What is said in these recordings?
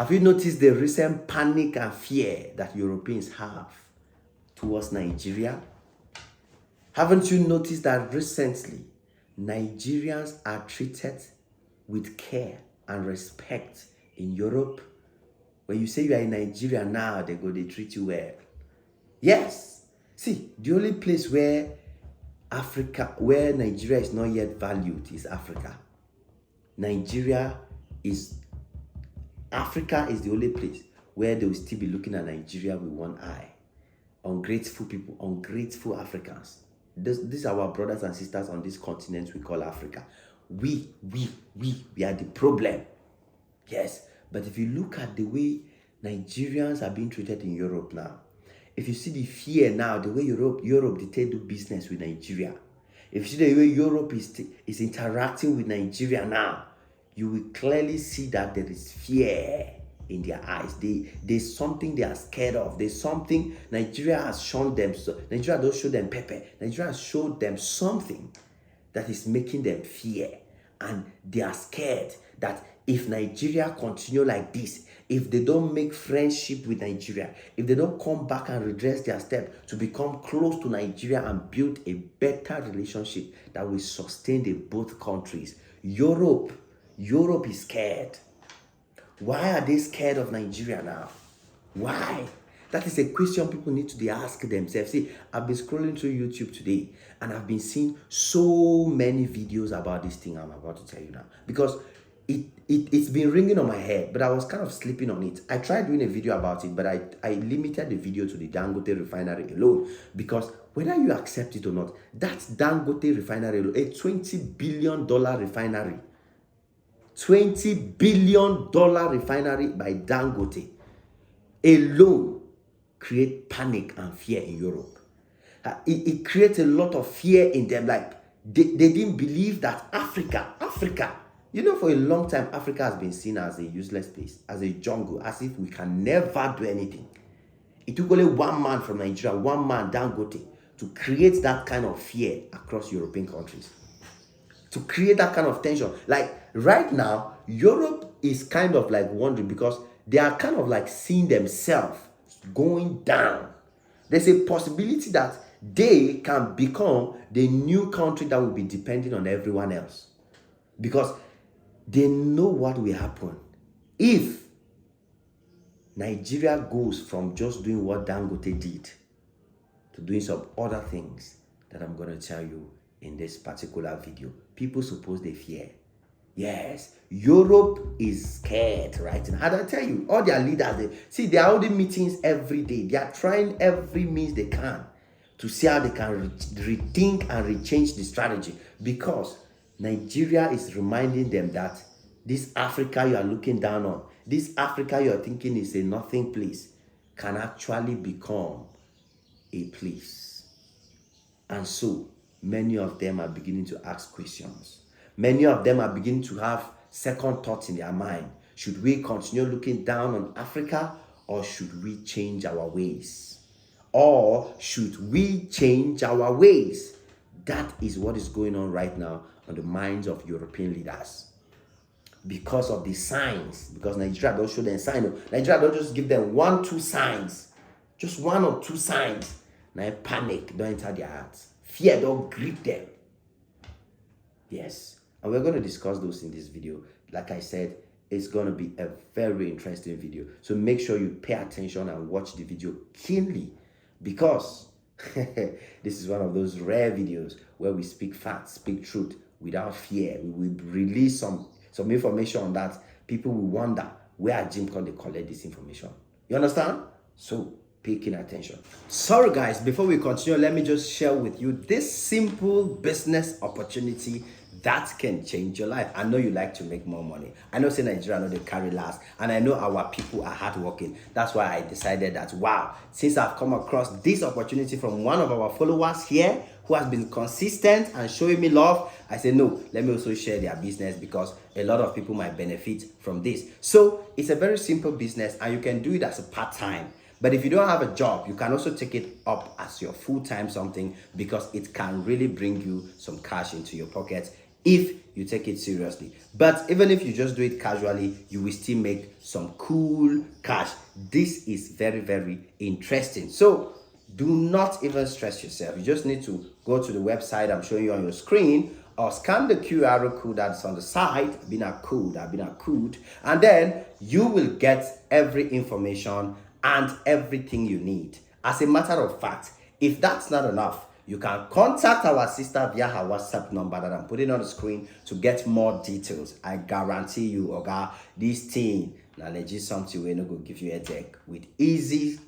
Have you noticed the recent panic and fear that Europeans have towards Nigeria? Haven't you noticed that recently Nigerians are treated with care and respect in Europe? When you say you are in Nigeria now, they treat you well. Yes. See, the only place where Nigeria is not yet valued is Africa. Africa is the only place where they will still be looking at Nigeria with one eye. Ungrateful people, ungrateful Africans. These are our brothers and sisters on this continent we call Africa. We are the problem. Yes, but if you look at the way Nigerians are being treated in Europe now, if you see the fear now, the way Europe they do business with Nigeria, if you see the way Europe is interacting with Nigeria now, you will clearly see that there is fear in their eyes. There's something they are scared of. There's something Nigeria has shown them. So Nigeria don't show them pepper. Nigeria has showed them something that is making them fear. And they are scared that if Nigeria continue like this, if they don't make friendship with Nigeria, if they don't come back and redress their step to become close to Nigeria and build a better relationship that will sustain the both countries, Europe is scared. Why are they scared of Nigeria now? Why? That is a question people need to ask themselves. See, I've been scrolling through YouTube today and I've been seeing so many videos about this thing I'm about to tell you now. Because it's been ringing on my head, but I was kind of sleeping on it. I tried doing a video about it, but I limited the video to the Dangote refinery alone. Because whether you accept it or not, that's Dangote refinery alone, a $20 billion refinery. $20 billion refinery by Dangote alone create panic and fear in Europe. It creates a lot of fear in them. Like they didn't believe that Africa, for a long time, Africa has been seen as a useless place, as a jungle, as if we can never do anything. It took only one man from Nigeria, one man, Dangote, to create that kind of fear across European countries. To create that kind of tension. Like right now, Europe is kind of like wondering because they are kind of like seeing themselves going down. There's a possibility that they can become the new country that will be depending on everyone else. Because they know what will happen if Nigeria goes from just doing what Dangote did to doing some other things that I'm going to tell you in this particular video. People suppose they fear. Yes, Europe is scared right now. And I tell you, all their leaders, they are holding meetings every day. They are trying every means they can to see how they can rethink and rechange the strategy. Because Nigeria is reminding them that this Africa you are looking down on, this Africa you are thinking is a nothing place, can actually become a place. And so, many of them are beginning to ask questions. Many of them are beginning to have second thoughts in their mind. Should we continue looking down on Africa, or should we change our ways? Or should we change our ways? That is what is going on right now on the minds of European leaders. Because of the signs, because Nigeria don't show them signs. Nigeria don't just give them 1-2 signs. Just 1 or 2 signs. Now panic don't enter their hearts. Fear don't grip them. Yes. And we're going to discuss those in this video. Like I said, it's going to be a very interesting video. So make sure you pay attention and watch the video keenly. Because this is one of those rare videos where we speak facts, speak truth without fear. We will release some information on that. People will wonder where Jim can they collect this information. You understand? So pay keen attention. Sorry guys, before we continue, let me just share with you this simple business opportunity that can change your life. I know you like to make more money. I know say Nigeria know they carry last, and I know our people are hardworking. That's why I decided that, wow, since I've come across this opportunity from one of our followers here who has been consistent and showing me love, I said, no, let me also share their business because a lot of people might benefit from this. So it's a very simple business and you can do it as a part-time. But if you don't have a job, you can also take it up as your full-time something because it can really bring you some cash into your pocket if you take it seriously. But even if you just do it casually, you will still make some cool cash. This is very, very interesting. So do not even stress yourself. You just need to go to the website I'm showing you on your screen, or scan the QR code that's on the side. I've been a code, and then you will get every information and everything you need. As a matter of fact, if that's not enough, you can contact our sister via her WhatsApp number that I'm putting on the screen to get more details. I guarantee you, Oga, this thing, now legit something we're not going to give you a deck with easy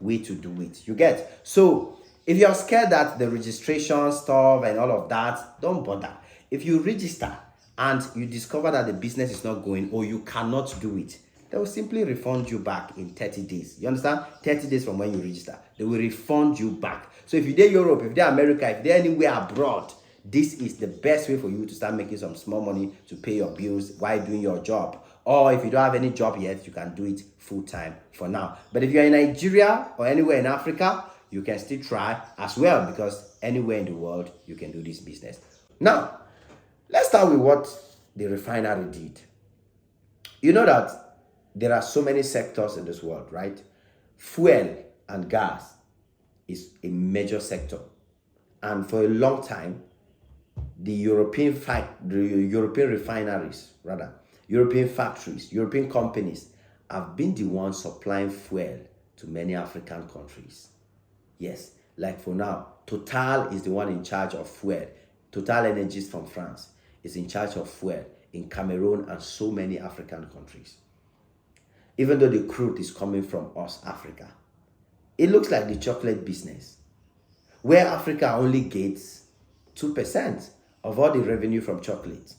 way to do it. You get? So if you're scared that the registration stuff and all of that, don't bother. If you register and you discover that the business is not going, or you cannot do it, they will simply refund you back in 30 days. You understand? 30 days from when you register. They will refund you back. So if you're in Europe, if you're America, if you're anywhere abroad, this is the best way for you to start making some small money to pay your bills while doing your job. Or if you don't have any job yet, you can do it full time for now. But if you're in Nigeria or anywhere in Africa, you can still try as well, because anywhere in the world, you can do this business. Now, let's start with what the refinery did. You know that there are so many sectors in this world, right? Fuel and gas is a major sector. And for a long time, the European refineries, European factories, European companies have been the ones supplying fuel to many African countries. Yes, like for now, Total is the one in charge of fuel. Total Energies from France is in charge of fuel in Cameroon and so many African countries. Even though the crude is coming from us, Africa. It looks like the chocolate business, where Africa only gets 2% of all the revenue from chocolate.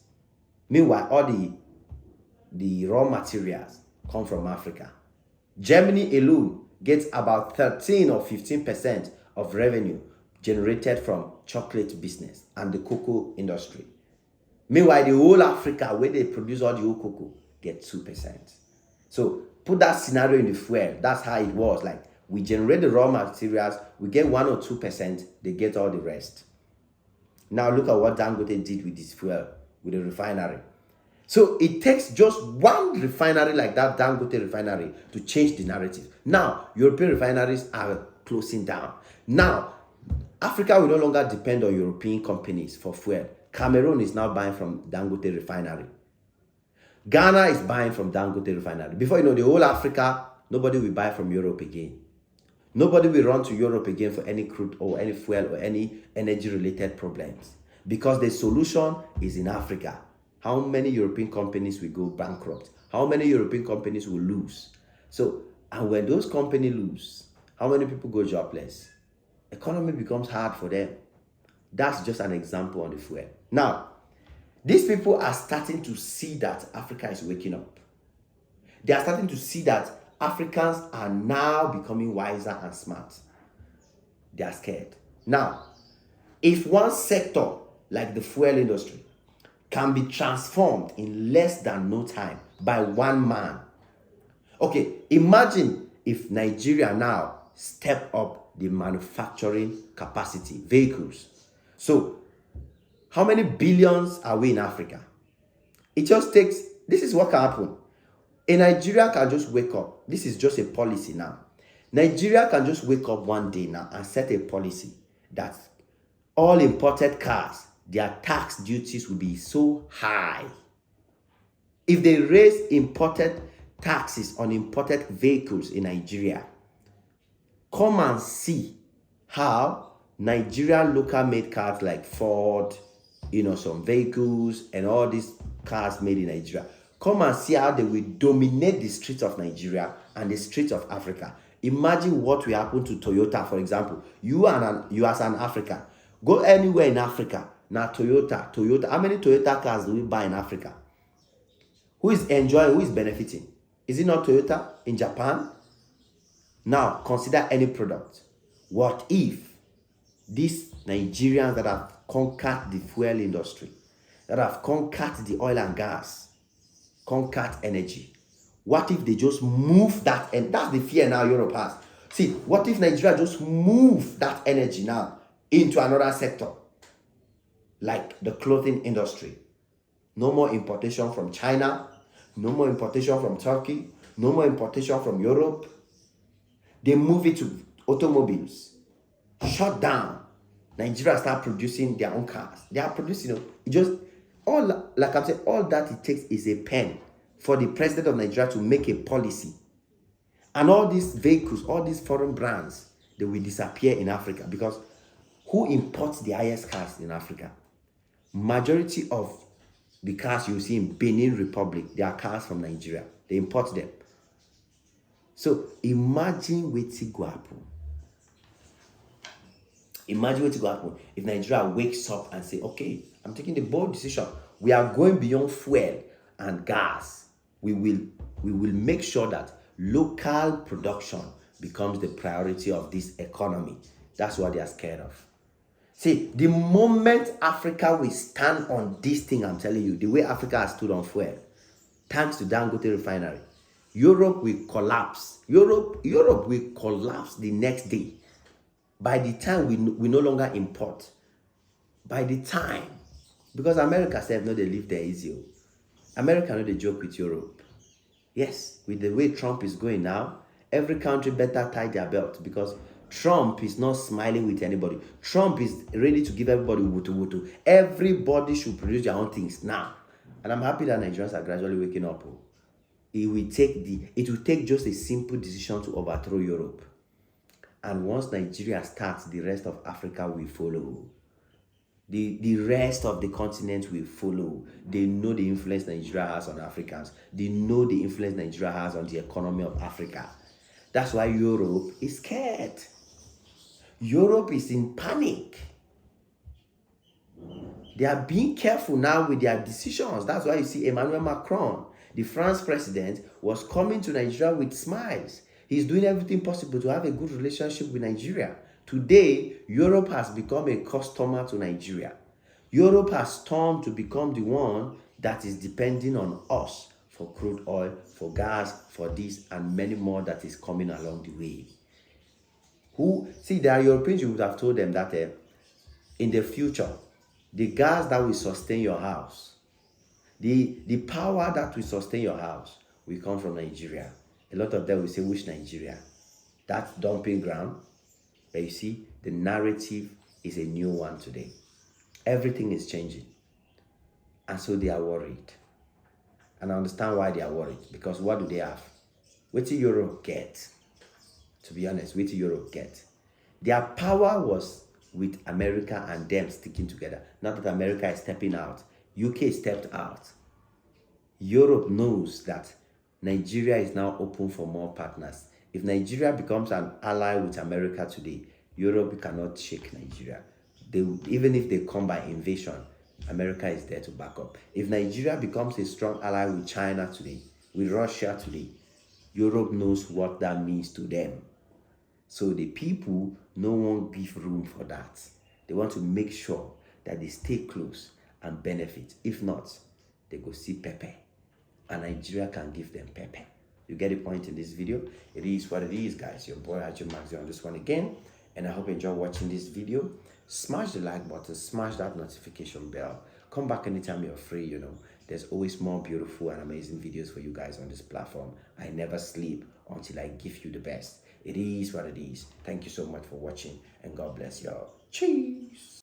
Meanwhile, all the raw materials come from Africa. Germany alone gets about 13 or 15% of revenue generated from chocolate business and the cocoa industry. Meanwhile, the whole Africa, where they produce all the whole cocoa, get 2%. So put that scenario in the fuel. That's how it was. Like, we generate the raw materials, we get 1 or 2%, they get all the rest. Now look at what Dangote did with this fuel, with the refinery. So it takes just one refinery like that, Dangote refinery, to change the narrative. Now, European refineries are closing down. Now, Africa will no longer depend on European companies for fuel. Cameroon is now buying from Dangote refinery. Ghana is buying from Dangote refinery. Before you know, the whole Africa, nobody will buy from Europe again. Nobody will run to Europe again for any crude or any fuel or any energy-related problems, because the solution is in Africa. How many European companies will go bankrupt? How many European companies will lose? So, and when those companies lose, how many people go jobless? Economy becomes hard for them. That's just an example on the fuel. Now, these people are starting to see that Africa is waking up. They are starting to see that Africans are now becoming wiser and smart. They are scared. Now, if one sector like the fuel industry can be transformed in less than no time by one man. Okay, imagine if Nigeria now step up the manufacturing capacity, vehicles. So, how many billions are we in Africa? It just takes, this is what can happen. A Nigeria can just wake up. This is just a policy now. Nigeria can just wake up one day now and set a policy that all imported cars, their tax duties will be so high. If they raise imported taxes on imported vehicles in Nigeria, come and see how Nigerian local made cars like Ford, some vehicles and all these cars made in Nigeria, come and see how they will dominate the streets of Nigeria and the streets of Africa. Imagine what will happen to Toyota, for example. You as an African, go anywhere in Africa. Now Toyota. How many Toyota cars do we buy in Africa? Who is enjoying? Who is benefiting? Is it not Toyota in Japan? Now consider any product. What if these Nigerians that have conquered the fuel industry, that have conquered the oil and gas, conquered energy, what if they just move that? And that's the fear now Europe has. See, what if Nigeria just move that energy now into another sector? like the clothing industry. No more importation from China, no more importation from Turkey, no more importation from Europe. They move it to automobiles. Shut down. Nigeria start producing their own cars. They are producing it just all, like I'm saying, all that it takes is a pen for the president of Nigeria to make a policy. And all these vehicles, all these foreign brands, they will disappear in Africa, because who imports the highest cars in Africa? Majority of the cars you see in Benin Republic, they are cars from Nigeria. They import them. So imagine wetin go happen. Imagine wetin go happen if Nigeria wakes up and say, okay, I'm taking the bold decision. We are going beyond fuel and gas. We will make sure that local production becomes the priority of this economy. That's what they are scared of. See, the moment Africa will stand on this thing, I'm telling you, the way Africa has stood on fuel, thanks to Dangote refinery, Europe will collapse. Europe will collapse the next day. By the time we no longer import, by the time, because America said no, they live there easy. America no, they joke with Europe. Yes, with the way Trump is going now, every country better tie their belt, because Trump is not smiling with anybody. Trump is ready to give everybody woto. Everybody should produce their own things now. And I'm happy that Nigerians are gradually waking up. It will take just a simple decision to overthrow Europe. And once Nigeria starts, the rest of Africa will follow. The rest of the continent will follow. They know the influence Nigeria has on Africans. They know the influence Nigeria has on the economy of Africa. That's why Europe is scared. Europe is in panic. They are being careful now with their decisions. That's why you see Emmanuel Macron, the French president, was coming to Nigeria with smiles. He's doing everything possible to have a good relationship with Nigeria. Today, Europe has become a customer to Nigeria. Europe has turned to become the one that is depending on us for crude oil, for gas, for this, and many more that is coming along the way. There are Europeans, you would have told them that in the future, the gas that will sustain your house, the power that will sustain your house will come from Nigeria. A lot of them will say, which Nigeria? That dumping ground. But you see, the narrative is a new one today. Everything is changing. And so they are worried. And I understand why they are worried. Because what do they have? What did Europe get? To be honest, what did Europe get? Their power was with America and them sticking together. Not that America is stepping out. UK stepped out. Europe knows that Nigeria is now open for more partners. If Nigeria becomes an ally with America today, Europe cannot shake Nigeria. Even if they come by invasion, America is there to back up. If Nigeria becomes a strong ally with China today, with Russia today, Europe knows what that means to them. So the people no one give room for that. They want to make sure that they stay close and benefit. If not, they go see Pepe. And Nigeria can give them Pepe. You get the point in this video? It is what it is, guys. Your boy Haji Maxi on this one again. And I hope you enjoy watching this video. Smash the like button. Smash that notification bell. Come back anytime you're free, There's always more beautiful and amazing videos for you guys on this platform. I never sleep until I give you the best. It is what it is. Thank you so much for watching. And God bless y'all. Cheers.